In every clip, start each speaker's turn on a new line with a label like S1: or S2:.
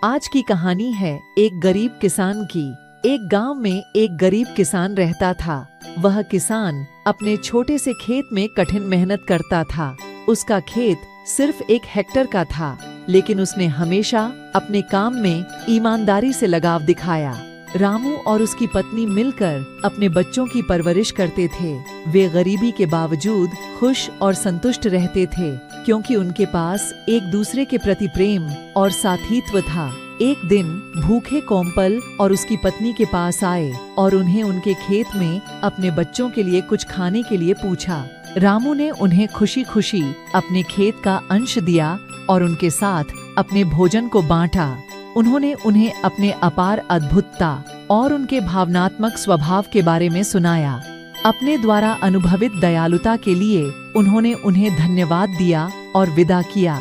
S1: आज की कहानी है एक गरीब किसान की। एक गांव में एक गरीब किसान रहता था। वह किसान अपने छोटे से खेत में कठिन मेहनत करता था। उसका खेत सिर्फ 1 हेक्टेयर का था, लेकिन उसने हमेशा अपने काम में ईमानदारी से लगाव दिखाया। रामू और उसकी पत्नी मिलकर अपने बच्चों की परवरिश करते थे। वे गरीबी के बावजूद खुश और संतुष्ट रहते थे, क्योंकि उनके पास एक दूसरे के प्रति प्रेम और साथीत्व था। एक दिन भूखे कोमपल और उसकी पत्नी के पास आए और उन्हें उनके खेत में अपने बच्चों के लिए कुछ खाने के लिए पूछा। रामू ने उन्हें खुशी खुशी अपने खेत का अंश दिया और उनके साथ अपने भोजन को बांटा। उन्होंने उन्हें अपने अपार अद्भुतता और उनके भावनात्मक स्वभाव के बारे में सुनाया। अपने द्वारा अनुभवित दयालुता के लिए उन्होंने उन्हें धन्यवाद दिया और विदा किया।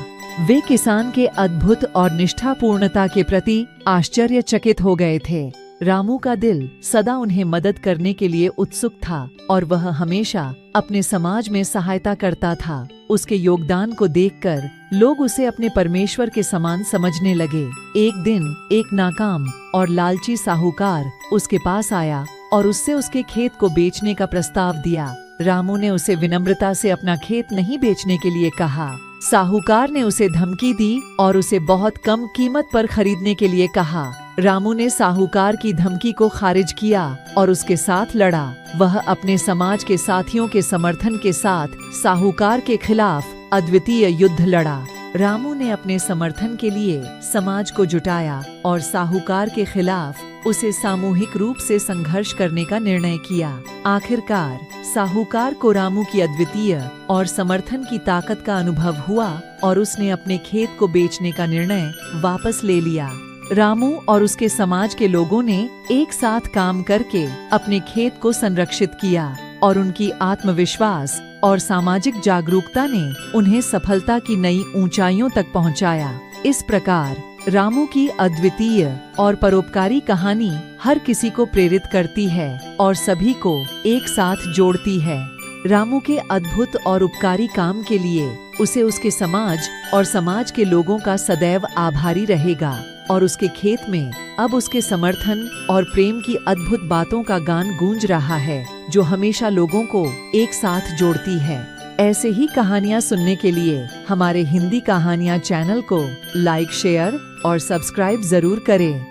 S1: वे किसान के अद्भुत और निष्ठापूर्णता के प्रति आश्चर्यचकित हो गए थे। रामू का दिल सदा उन्हें मदद करने के लिए उत्सुक था और वह हमेशा अपने समाज में सहायता करता था। उसके योगदान को देखकर लोग उसे अपने परमेश्वर के समान समझने लगे। एक दिन एक नाकाम और लालची साहूकार उसके पास आया और उससे उसके खेत को बेचने का प्रस्ताव दिया। रामू ने उसे विनम्रता से अपना खेत नहीं बेचने के लिए कहा। साहूकार ने उसे धमकी दी और उसे बहुत कम कीमत पर खरीदने के लिए कहा। रामू ने साहूकार की धमकी को खारिज किया और उसके साथ लड़ा। वह अपने समाज के साथियों के समर्थन के साथ साहूकार के खिलाफ अद्वितीय युद्ध लड़ा। रामू ने अपने समर्थन के लिए समाज को जुटाया और साहूकार के खिलाफ उसे सामूहिक रूप से संघर्ष करने का निर्णय किया। आखिरकार साहूकार को रामू की अद्वितीय और समर्थन की ताकत का अनुभव हुआ और उसने अपने खेत को बेचने का निर्णय वापस ले लिया। रामू और उसके समाज के लोगों ने एक साथ काम करके अपने खेत को संरक्षित किया और उनकी आत्मविश्वास और सामाजिक जागरूकता ने उन्हें सफलता की नई ऊंचाइयों तक पहुंचाया। इस प्रकार रामू की अद्वितीय और परोपकारी कहानी हर किसी को प्रेरित करती है और सभी को एक साथ जोड़ती है। रामू के अद्भुत और उपकारी काम के लिए उसे उसके समाज और समाज के लोगों का सदैव आभारी रहेगा और उसके खेत में अब उसके समर्थन और प्रेम की अद्भुत बातों का गान गूंज रहा है, जो हमेशा लोगों को एक साथ जोड़ती है। ऐसे ही कहानियाँ सुनने के लिए हमारे हिंदी कहानियाँ चैनल को लाइक, शेयर और सब्सक्राइब जरूर करें।